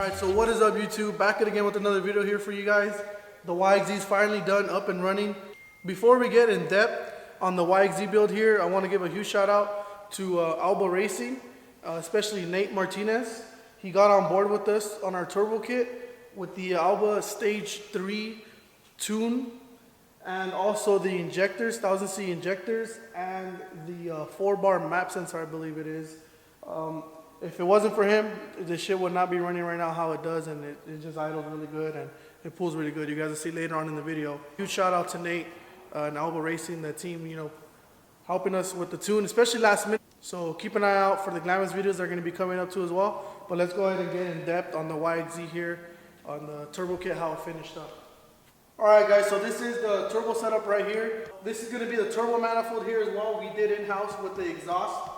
Alright, so what is up YouTube? Back at again with another video here for you guys. The YXZ is finally done, up and running. Before we get in depth on the YXZ build here, I want to give a huge shout out to Alba Racing, especially Nate Martinez. He got on board with us on our turbo kit with the Alba Stage 3 tune and also the injectors, 1000C injectors, and the 4-bar map sensor, I believe it is. If it wasn't for him, this shit would not be running right now how it does, and it just idles really good and it pulls really good. You guys will see later on in the video. Huge shout out to Nate and Alba Racing, that team, you know, helping us with the tune, especially last minute. So keep an eye out for the Glamorous videos that are going to be coming up too as well. But let's go ahead and get in depth on the YXZ here, on the turbo kit, how it finished up. Alright guys, so this is the turbo setup right here. This is going to be the turbo manifold here as well. We did in-house with the exhaust.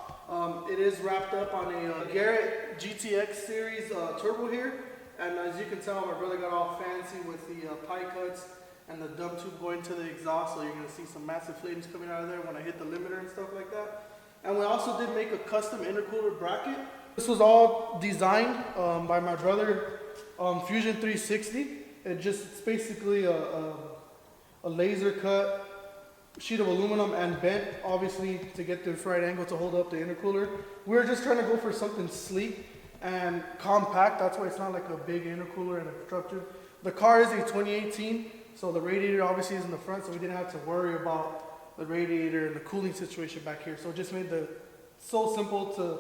It is wrapped up on a Garrett GTX series turbo here, and as you can tell, my brother got all fancy with the pie cuts and the dump tube going to the exhaust, so you're going to see some massive flames coming out of there when I hit the limiter and stuff like that. And we also did make a custom intercooler bracket. This was all designed by my brother, Fusion 360. It's basically a laser cut sheet of aluminum and bent, obviously, to get the right angle to hold up the intercooler. We're just trying to go for something sleek and compact. That's why it's not like a big intercooler and a structure. The car is a 2018, so the radiator obviously is in the front, so we didn't have to worry about the radiator and the cooling situation back here. So it just made so simple to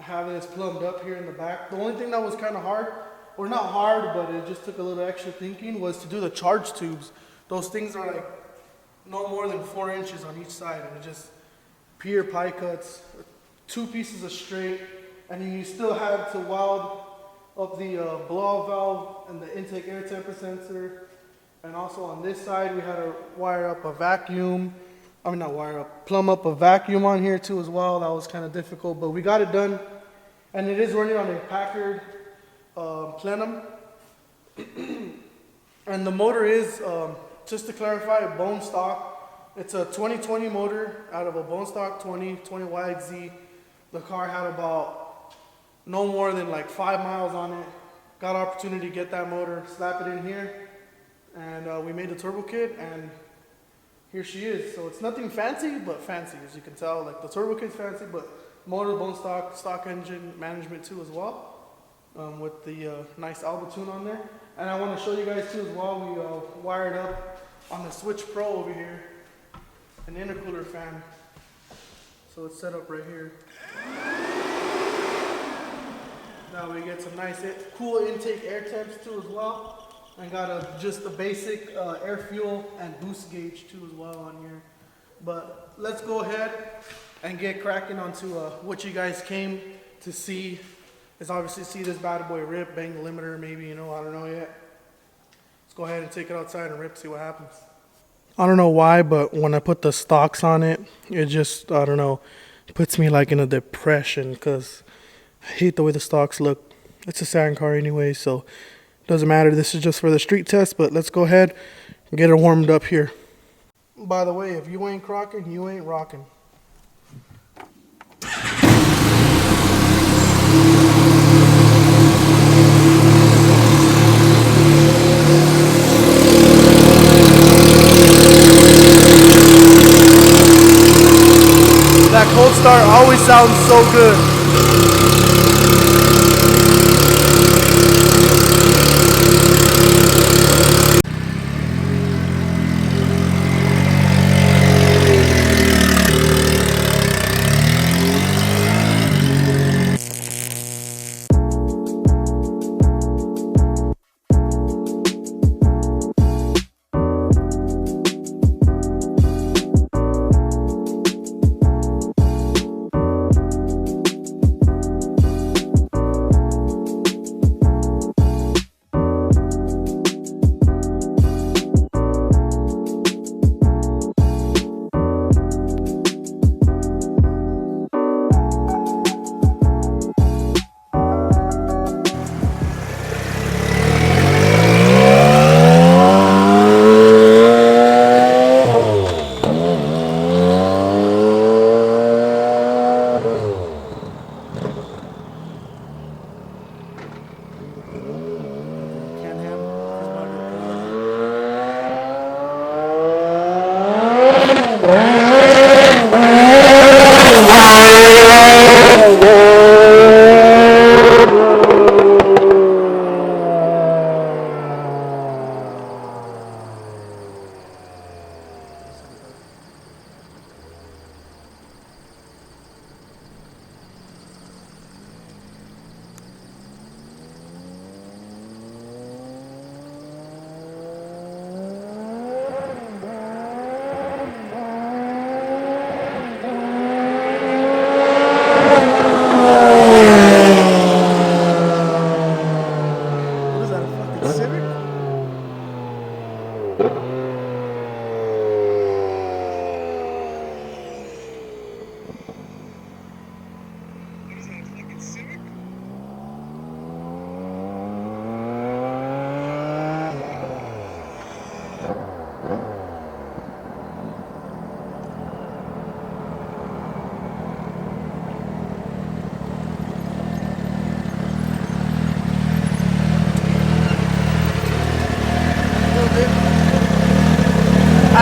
have this plumbed up here in the back. The only thing that was kind of hard, or not hard, but it just took a little extra thinking, was to do the charge tubes. Those things are like no more than 4 inches on each side, and it just pure pie cuts, 2 pieces of straight, and then you still had to weld up the blow-off valve and the intake air temper sensor. And also on this side we had to wire up a vacuum, plumb up a vacuum on here too as well. That was kind of difficult, but we got it done, and it is running on a Packard plenum. And the motor is, just to clarify, a bone stock. It's a 2020 motor out of a bone stock 2020 YXZ. The car had about no more than like 5 miles on it. Got an opportunity to get that motor, slap it in here, and we made the turbo kit, and here she is. So it's nothing fancy, but fancy, as you can tell. Like the turbo kit's fancy, but motor, bone stock engine management too as well, with the nice Alba tune on there. And I want to show you guys too as well, we wired up on the Switch Pro over here an intercooler fan. So it's set up right here. Now we get some nice cool intake air temps too as well. And got just the basic air fuel and boost gauge too as well on here. But let's go ahead and get cracking onto what you guys came to see. Is obviously see this bad boy rip, bang the limiter maybe, you know, I don't know yet. Let's go ahead and take it outside and rip, see what happens. I don't know why, but when I put the stocks on it, it just, I don't know, puts me like in a depression, because I hate the way the stocks look. It's a sand car anyway, so doesn't matter. This is just for the street test, but let's go ahead and get it warmed up here. By the way, if you ain't crocking, you ain't rocking. That cold start always sounds so good.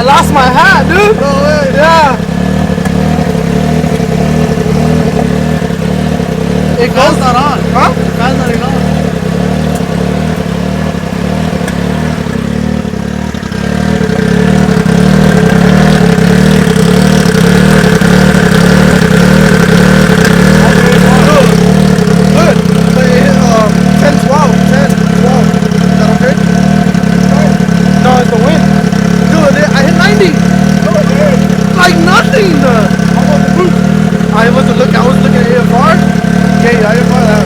lost my hat, dude. No way. Yeah. It goes not on. Huh? The fan's not even on. I was looking at AFR. Yeah, AFR that.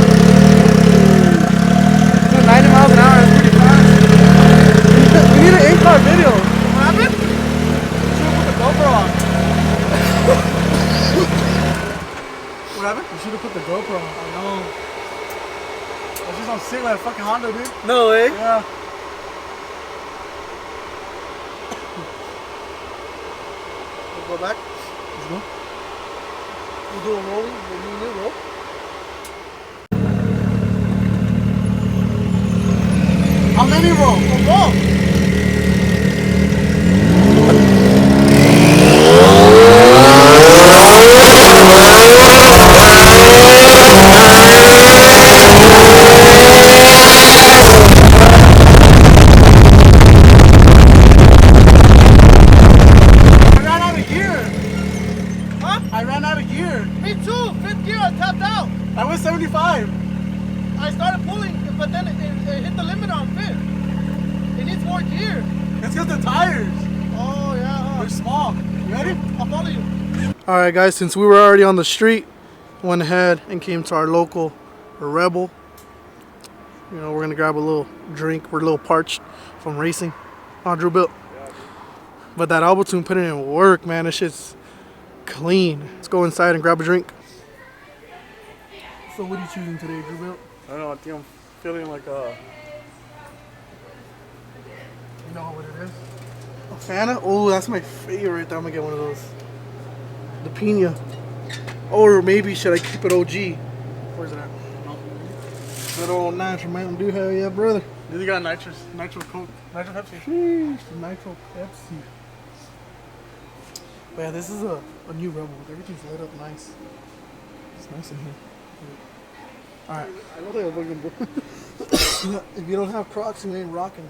Dude, 90 miles an hour, that's pretty fast. We need an 8-car video. What happened? You should have put the GoPro on. What happened? You should have put the GoPro on. I know. That's just I'm sick like a fucking Honda, dude. No way. Yeah. Let's go back. Let's go. We'll do a rolling, we'll do a roll. How many roll? A roll! I ran out of gear. Me too. 5th gear, I tapped out. I was 75. I started pulling, but then it hit the limit on 5th. It needs more gear. It's because the tires. Oh, yeah. They're small. You ready? I'll follow you. All right, guys. Since we were already on the street, went ahead and came to our local Rebel. You know, we're going to grab a little drink. We're a little parched from racing. Oh, Drew built. But that Albatune put it in work, man. This shit's clean. Let's go inside and grab a drink. So what are you choosing today, Drew Bill? I don't know, I think I'm feeling like You know what it is? A Fanta? Oh, that's my favorite. I'm gonna get one of those. The Pina. Or maybe should I keep it OG? Where's it at? That old Nitro Mountain Dew, hell yeah, brother. This got Nitro Coke, Nitro Pepsi. Sheesh, the Nitro Pepsi. But yeah, this is a new Rebel. Everything's lit up nice. It's nice in here. Alright. I don't think I'm looking good. If you don't have Crocs, you ain't rocking.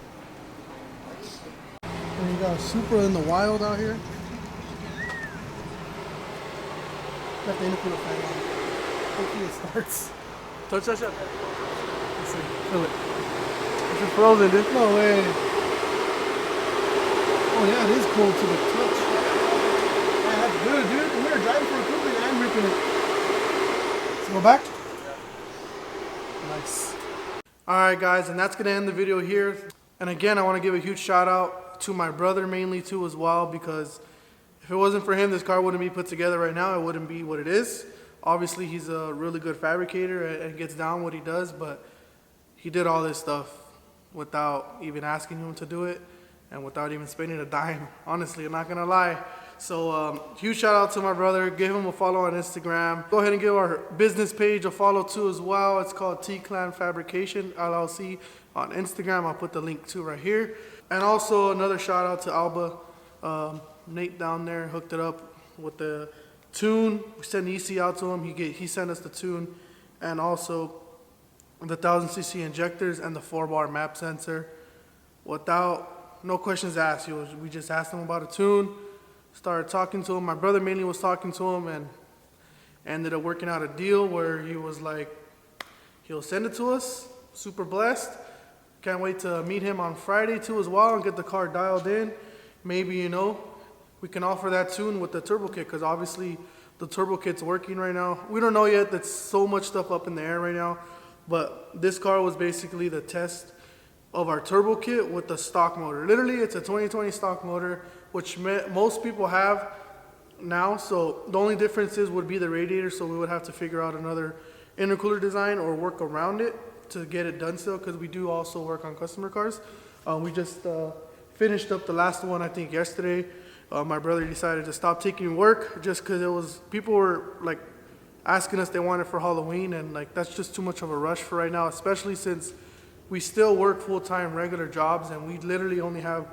And you got a Supra in the wild out here. Got the intercooler fan on. Hopefully it starts. Touch that shit. Let's see. Feel it. It's just frozen, dude. No way. Oh yeah, it is cold to the touch. Good, dude. We were driving for a couple and I'm ripping it. Let's go back. Yeah. Nice. Alright guys, and that's going to end the video here. And again, I want to give a huge shout out to my brother mainly too as well, because if it wasn't for him, this car wouldn't be put together right now. It wouldn't be what it is. Obviously, he's a really good fabricator and gets down what he does, but he did all this stuff without even asking him to do it and without even spending a dime. Honestly, I'm not going to lie. So huge shout out to my brother. Give him a follow on Instagram. Go ahead and give our business page a follow too as well. It's called T-Clan Fabrication LLC on Instagram. I'll put the link to right here. And also another shout out to Alba. Nate down there hooked it up with the tune. We sent the EC out to him. He sent us the tune and also the 1000cc injectors and the 4-bar map sensor. Without no questions asked. We just asked him about a tune. Started talking to him. My brother mainly was talking to him and ended up working out a deal where he was like, he'll send it to us. Super blessed. Can't wait to meet him on Friday too as well and get the car dialed in. Maybe, you know, we can offer that tune with the turbo kit because obviously the turbo kit's working right now. We don't know yet. That's so much stuff up in the air right now. But this car was basically the test of our turbo kit with the stock motor. Literally, it's a 2020 stock motor, which most people have now. So the only differences would be the radiator. So we would have to figure out another intercooler design or work around it to get it done still, because we do also work on customer cars. We just finished up the last one, I think, yesterday. My brother decided to stop taking work just because people were like asking us they want it for Halloween, and like that's just too much of a rush for right now, especially since we still work full-time regular jobs and we literally only have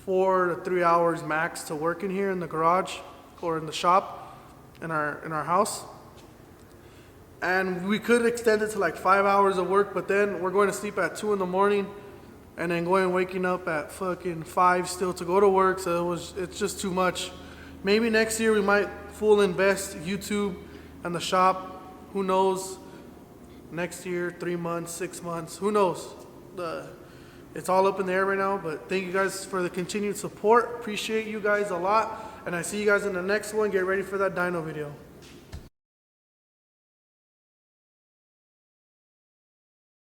4 to 3 hours max to work in here in the garage or in the shop in our house. And we could extend it to like 5 hours of work, but then we're going to sleep at 2 in the morning and then going and waking up at fucking 5 still to go to work. So it's just too much. Maybe next year we might full invest YouTube and the shop. Who knows? Next year, 3 months, 6 months, who knows? It's all up in the air right now, but thank you guys for the continued support. Appreciate you guys a lot. And I see you guys in the next one. Get ready for that dyno video.